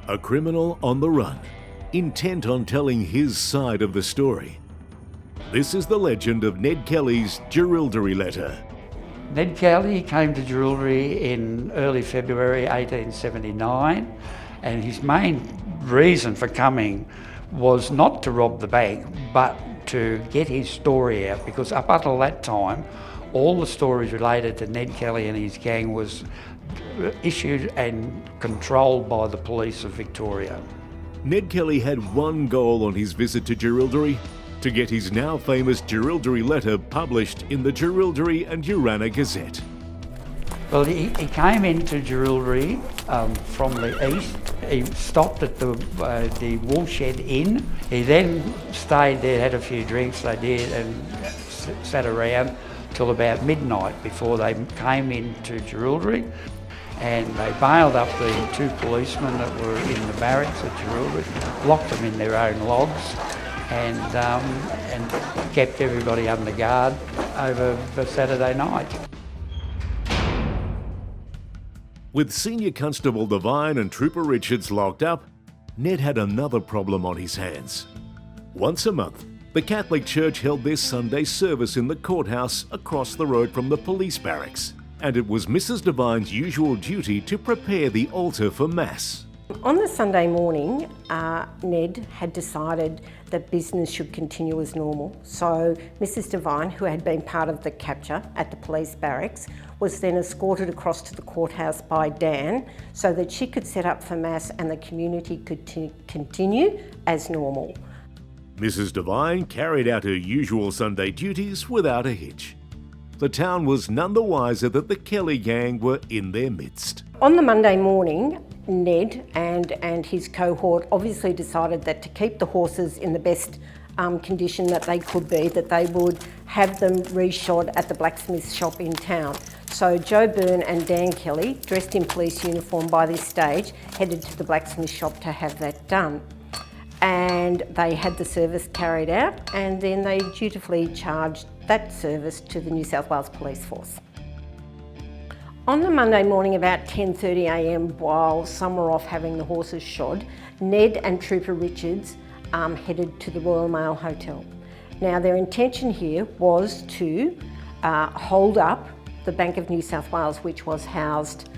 A criminal on the run, intent on telling his side of the story. This is the legend of Ned Kelly's Jerilderie Letter. Ned Kelly came to Jerilderie in early February 1879, and his main reason for coming was not to rob the bank, but to get his story out, because up until that time, all the stories related to Ned Kelly and his gang was issued and controlled by the police of Victoria. Ned Kelly had one goal on his visit to Jerilderie: to get his now famous Jerilderie Letter published in the Jerilderie and Urana Gazette. Well, he came into Jerilderie from the east. He stopped at the Woolshed Inn. He then stayed there, had a few drinks, they did, and sat around till about midnight before they came into Jerilderie. And they bailed up the two policemen that were in the barracks at Jerilderie, locked them in their own logs, and kept everybody under guard over the Saturday night. With Senior Constable Devine and Trooper Richards locked up, Ned had another problem on his hands. Once a month, the Catholic Church held their Sunday service in the courthouse across the road from the police barracks, and it was Mrs. Devine's usual duty to prepare the altar for Mass. On the Sunday morning, Ned had decided that business should continue as normal. So Mrs. Devine, who had been part of the capture at the police barracks, was then escorted across to the courthouse by Dan so that she could set up for Mass and the community could continue as normal. Mrs. Devine carried out her usual Sunday duties without a hitch. The town was none the wiser that the Kelly gang were in their midst. On the Monday morning, Ned and his cohort obviously decided that to keep the horses in the best condition that they could be, that they would have them reshod at the blacksmith shop in town. So Joe Byrne and Dan Kelly, dressed in police uniform by this stage, headed to the blacksmith shop to have that done. And they had the service carried out, and then they dutifully charged that service to the New South Wales Police Force. On the Monday morning about 10:30am, while some were off having the horses shod, Ned and Trooper Richards headed to the Royal Mail Hotel. Now their intention here was to hold up the Bank of New South Wales, which was housed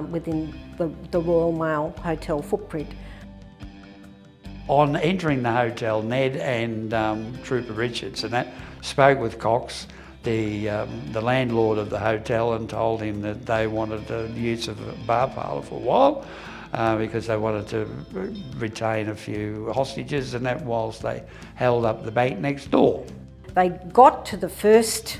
within the Royal Mail Hotel footprint. On entering the hotel, Ned and Trooper Richards and that spoke with Cox, the landlord of the hotel, and told him that they wanted the use of a bar parlour for a while because they wanted to retain a few hostages, and that whilst they held up the bank next door. They got to the first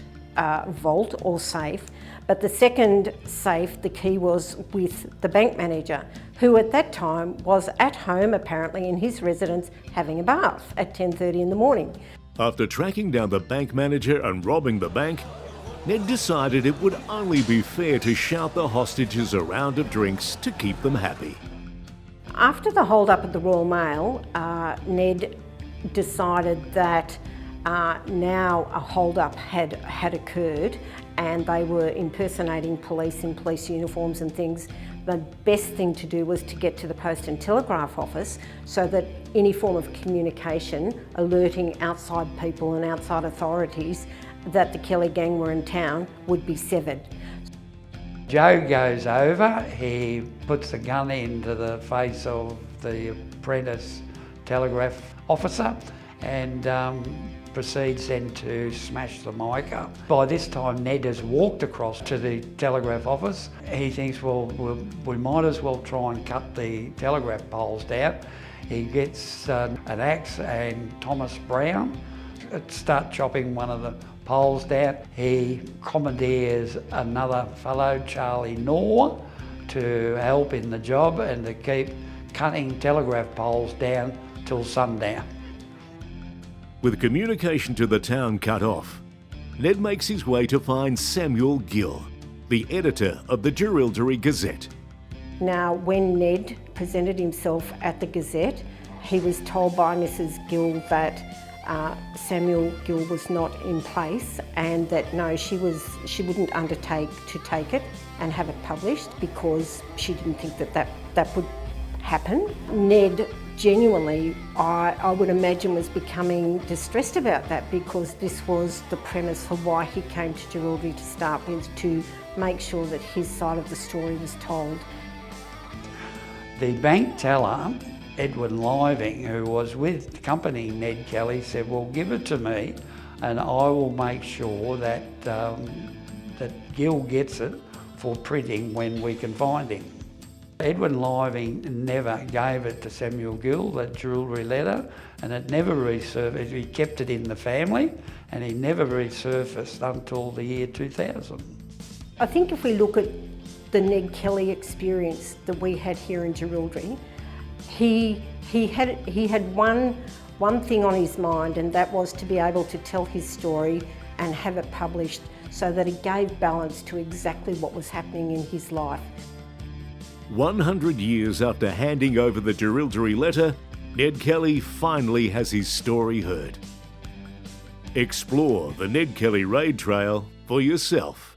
vault or safe, but the second safe, the key was with the bank manager, who at that time was at home apparently in his residence having a bath at 10:30 in the morning. After tracking down the bank manager and robbing the bank, Ned decided it would only be fair to shout the hostages a round of drinks to keep them happy. After the hold-up at the Royal Mail, Ned decided that now a hold-up had occurred and they were impersonating police in police uniforms and things. The best thing to do was to get to the Post and Telegraph office so that any form of communication alerting outside people and outside authorities that the Kelly gang were in town would be severed. Joe goes over, he puts the gun into the face of the apprentice telegraph officer and proceeds then to smash the mic up. By this time Ned has walked across to the telegraph office. He thinks, well, we might as well try and cut the telegraph poles down. He gets an axe and Thomas Brown start chopping one of the poles down. He commandeers another fellow, Charlie Knorr, to help in the job and to keep cutting telegraph poles down till sundown. With communication to the town cut off, Ned makes his way to find Samuel Gill, the editor of the Jerilderie Gazette. Now, when Ned presented himself at the Gazette, he was told by Mrs. Gill that Samuel Gill was not in place and that no, she wouldn't undertake to take it and have it published because she didn't think that would happen. Ned genuinely, I would imagine, was becoming distressed about that, because this was the premise for why he came to Jerilderie to start with, to make sure that his side of the story was told. The bank teller, Edwin Living, who was with accompanying Ned Kelly, said, well, give it to me and I will make sure that, that Gil gets it for printing when we can find him. Edwin Living never gave it to Samuel Gill, that Jerilderie Letter, and it never resurfaced. He kept it in the family and he never resurfaced until the year 2000. I think if we look at the Ned Kelly experience that we had here in Jerilderie, he had one thing on his mind, and that was to be able to tell his story and have it published so that it gave balance to exactly what was happening in his life. 100 years after handing over the Jerilderie Letter, Ned Kelly finally has his story heard. Explore the Ned Kelly raid trail for yourself.